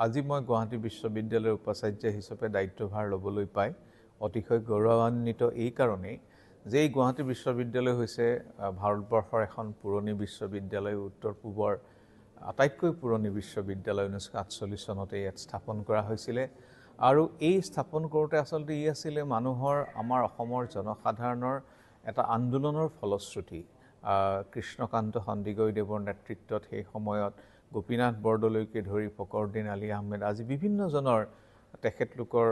আজি মই গুৱাহাটী বিশ্ববিদ্যালয়ৰ উপাচাৰ্য হিচাপে দায়িত্বভাৰ ল'বলৈ পাই অতিশয় গৌৰৱান্বিত এই কাৰণেই যে এই গুৱাহাটী বিশ্ববিদ্যালয় হৈছে ভাৰতবৰ্ষৰ এখন পুৰণি বিশ্ববিদ্যালয়, উত্তৰ পূবৰ আটাইতকৈ পুৰণি বিশ্ববিদ্যালয়। 1948 চনতে ইয়াত স্থাপন কৰা হৈছিলে আৰু এই স্থাপন কৰোঁতে আচলতে ই আছিলে মানুহৰ, আমাৰ অসমৰ জনসাধাৰণৰ এটা আন্দোলনৰ ফলশ্ৰুতি। কৃষ্ণকান্ত সন্দিকৈদেৱৰ নেতৃত্বত সেই সময়ত গোপীনাথ বৰদলৈকে ধৰি ফখৰুদ্দিন আলি আহমেদ আজি বিভিন্নজনৰ তেখেতলোকৰ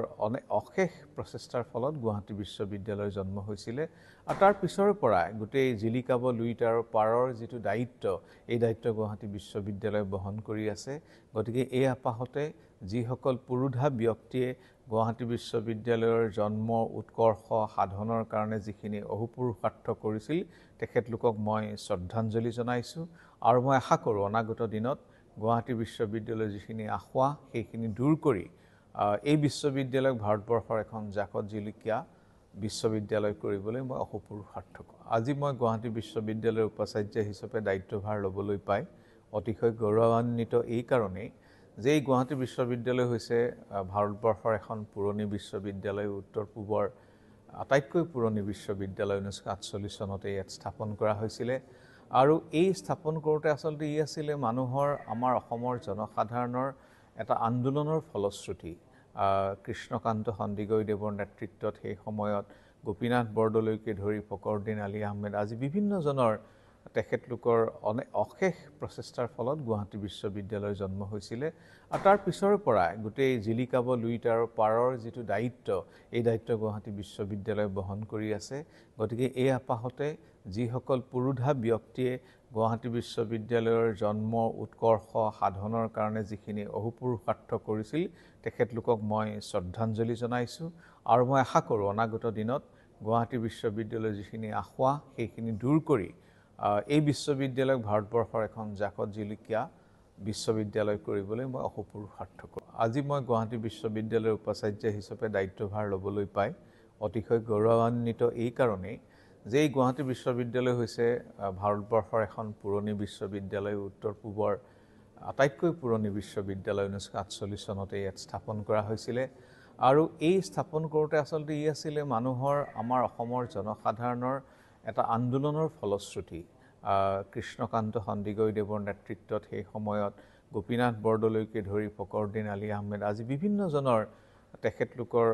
অশেষ প্ৰচেষ্টাৰ ফলত গুৱাহাটী বিশ্ববিদ্যালয়ৰ জন্ম হৈছিলে। আৰু তাৰ পিছৰ পৰাই গোটেই জিলিকাব লুইটাৰ পাৰৰ যিটো দায়িত্ব, এই দায়িত্ব গুৱাহাটী বিশ্ববিদ্যালয়ে বহন কৰি আছে। গতিকে এই আপাহতে যিসকল পুৰোধা ব্যক্তিয়ে গুৱাহাটী বিশ্ববিদ্যালয়ৰ জন্ম উৎকৰ্ষ সাধনৰ কাৰণে যিখিনি অহোপুৰুষাৰ্থ কৰিছিল, তেখেতলোকক মই শ্ৰদ্ধাঞ্জলি জনাইছোঁ আৰু মই আশা কৰোঁ অনাগত দিনত গুৱাহাটী বিশ্ববিদ্যালয়ৰ যিখিনি আসোঁৱাহ সেইখিনি দূৰ কৰি এই বিশ্ববিদ্যালয়ক ভাৰতবৰ্ষৰ এখন জাকত জিলিকীয়া বিশ্ববিদ্যালয় কৰিবলৈ মই অহোপুৰুষাৰ্থ কৰোঁ। আজি মই গুৱাহাটী বিশ্ববিদ্যালয়ৰ উপাচাৰ্য হিচাপে দায়িত্বভাৰ ল'বলৈ পাই অতিশয় গৌৰৱান্বিত এই কাৰণেই যে এই গুৱাহাটী বিশ্ববিদ্যালয় হৈছে ভাৰতবৰ্ষৰ এখন পুৰণি বিশ্ববিদ্যালয়, উত্তৰ পূবৰ আটাইতকৈ পুৰণি বিশ্ববিদ্যালয়। 1948 চনতে ইয়াত স্থাপন কৰা হৈছিলে আৰু এই স্থাপন কৰোঁতে আচলতে ই আছিলে মানুহৰ, আমাৰ অসমৰ জনসাধাৰণৰ এটা আন্দোলনৰ ফলশ্ৰুতি। কৃষ্ণকান্ত সন্দিকৈদেৱৰ নেতৃত্বত সেই সময়ত গোপীনাথ বৰদলৈকে ধৰি ফখৰুদ্দিন আলি আহমেদ আজি বিভিন্নজনৰ তেখেতলোকৰ অশেষ প্ৰচেষ্টাৰ ফলত গুৱাহাটী বিশ্ববিদ্যালয়ৰ জন্ম হৈছিলে। আৰু তাৰ পিছৰ পৰাই গোটেই জিলিকাব লুইটাৰ পাৰৰ যিটো দায়িত্ব, এই দায়িত্ব গুৱাহাটী বিশ্ববিদ্যালয়ে বহন কৰি আছে। গতিকে এই আপাহতে যিসকল পুৰোধা ব্যক্তিয়ে গুৱাহাটী বিশ্ববিদ্যালয়ৰ জন্ম উৎকৰ্ষ সাধনৰ কাৰণে যিখিনি অহোপুৰুষাৰ্থ কৰিছিল, তেখেতলোকক মই শ্ৰদ্ধাঞ্জলি জনাইছোঁ আৰু মই আশা কৰোঁ অনাগত দিনত গুৱাহাটী বিশ্ববিদ্যালয়ৰ যিখিনি আসোঁৱাহ সেইখিনি দূৰ কৰি এই বিশ্ববিদ্যালয়ক ভাৰতবৰ্ষৰ এখন জাকত জিলিকীয়া বিশ্ববিদ্যালয় কৰিবলৈ মই অহোপুৰুষাৰ্থ কৰোঁ। আজি মই গুৱাহাটী বিশ্ববিদ্যালয়ৰ উপাচাৰ্য হিচাপে দায়িত্বভাৰ ল'বলৈ পাই অতিশয় গৌৰৱান্বিত এই কাৰণেই যে এই গুৱাহাটী বিশ্ববিদ্যালয় হৈছে ভাৰতবৰ্ষৰ এখন পুৰণি বিশ্ববিদ্যালয়, উত্তৰ পূবৰ আটাইতকৈ পুৰণি বিশ্ববিদ্যালয়। 1948 চনতে ইয়াত স্থাপন কৰা হৈছিলে আৰু এই স্থাপন কৰোঁতে আচলতে ই আছিলে মানুহৰ, আমাৰ অসমৰ জনসাধাৰণৰ এটা আন্দোলনৰ ফলশ্ৰুতি। কৃষ্ণকান্ত সন্দিকৈদেৱৰ নেতৃত্বত সেই সময়ত গোপীনাথ বৰদলৈকে ধৰি ফখৰুদ্দিন আলি আহমেদ আজি বিভিন্নজনৰ তেখেতলোকৰ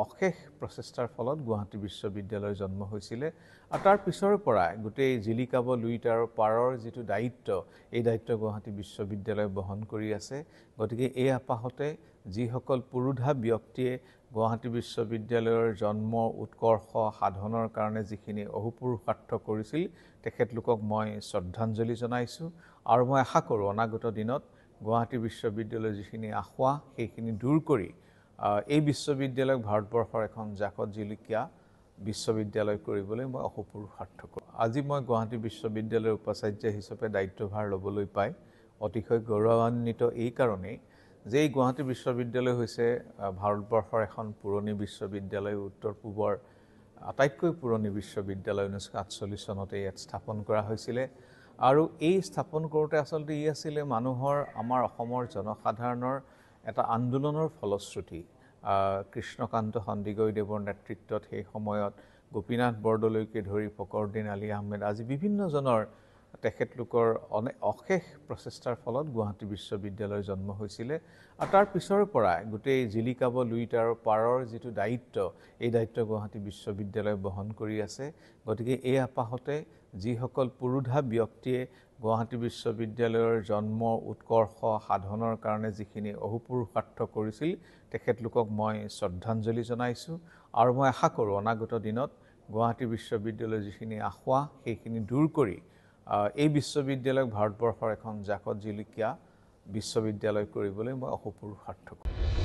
অশেষ প্ৰচেষ্টাৰ ফলত গুৱাহাটী বিশ্ববিদ্যালয়ৰ জন্ম হৈছিলে। আৰু তাৰ পিছৰ পৰাই গোটেই জিলিকাব লুইটাৰ পাৰৰ যিটো দায়িত্ব, এই দায়িত্ব গুৱাহাটী বিশ্ববিদ্যালয়ে বহন কৰি আছে। গতিকে এই আপাহতে যিসকল পুৰোধা ব্যক্তিয়ে গুৱাহাটী বিশ্ববিদ্যালয়ৰ জন্ম উৎকৰ্ষ সাধনৰ কাৰণে যিখিনি অহোপুৰুষাৰ্থ কৰিছিল, তেখেতলোকক মই শ্ৰদ্ধাঞ্জলি জনাইছোঁ আৰু মই আশা কৰোঁ অনাগত দিনত গুৱাহাটী বিশ্ববিদ্যালয়ৰ যিখিনি আসোঁৱাহ সেইখিনি দূৰ কৰি এই বিশ্ববিদ্যালয়ক ভাৰতবৰ্ষৰ এখন জাকত জিলিকীয়া বিশ্ববিদ্যালয় কৰিবলৈ মই অহোপুৰুষাৰ্থ কৰোঁ। আজি মই গুৱাহাটী বিশ্ববিদ্যালয়ৰ উপাচাৰ্য হিচাপে দায়িত্বভাৰ ল'বলৈ পাই অতিশয় গৌৰৱান্বিত এই কাৰণেই যে এই গুৱাহাটী বিশ্ববিদ্যালয় হৈছে ভাৰতবৰ্ষৰ এখন পুৰণি বিশ্ববিদ্যালয়, উত্তৰ পূবৰ আটাইতকৈ পুৰণি বিশ্ববিদ্যালয়। 1948 চনতে ইয়াত স্থাপন কৰা হৈছিলে আৰু এই স্থাপন কৰোঁতে আচলতে ই আছিলে মানুহৰ, আমাৰ অসমৰ জনসাধাৰণৰ এটা আন্দোলনৰ ফলশ্ৰুতি। কৃষ্ণকান্ত সন্দিকৈদেৱৰ নেতৃত্বত সেই সময়ত গোপীনাথ বৰদলৈকে ধৰি ফখৰুদ্দিন আলি আহমেদ আজি বিভিন্নজনৰ তেখেতলোকৰ অশেষ প্ৰচেষ্টাৰ ফলত গুৱাহাটী বিশ্ববিদ্যালয়ৰ জন্ম হৈছিলে। আৰু তাৰ পিছৰ পৰাই গোটেই জিলিকাব লুইটাৰ পাৰৰ যিটো দায়িত্ব, এই দায়িত্ব গুৱাহাটী বিশ্ববিদ্যালয়ে বহন কৰি আছে। গতিকে এই আপাহতে যিসকল পুৰোধা ব্যক্তিয়ে গুৱাহাটী বিশ্ববিদ্যালয়ৰ জন্ম উৎকৰ্ষ সাধনৰ কাৰণে যিখিনি অহোপুৰুষাৰ্থ কৰিছিল, তেখেতলোকক মই শ্ৰদ্ধাঞ্জলি জনাইছোঁ আৰু মই আশা কৰোঁ অনাগত দিনত গুৱাহাটী বিশ্ববিদ্যালয়ৰ যিখিনি আসোঁৱাহ সেইখিনি দূৰ কৰি এই বিশ্ববিদ্যালয়ক ভাৰতবৰ্ষৰ এখন জাকত জিলিকীয়া বিশ্ববিদ্যালয় কৰিবলৈ মই অহোপুৰুষাৰ্থ কৰোঁ।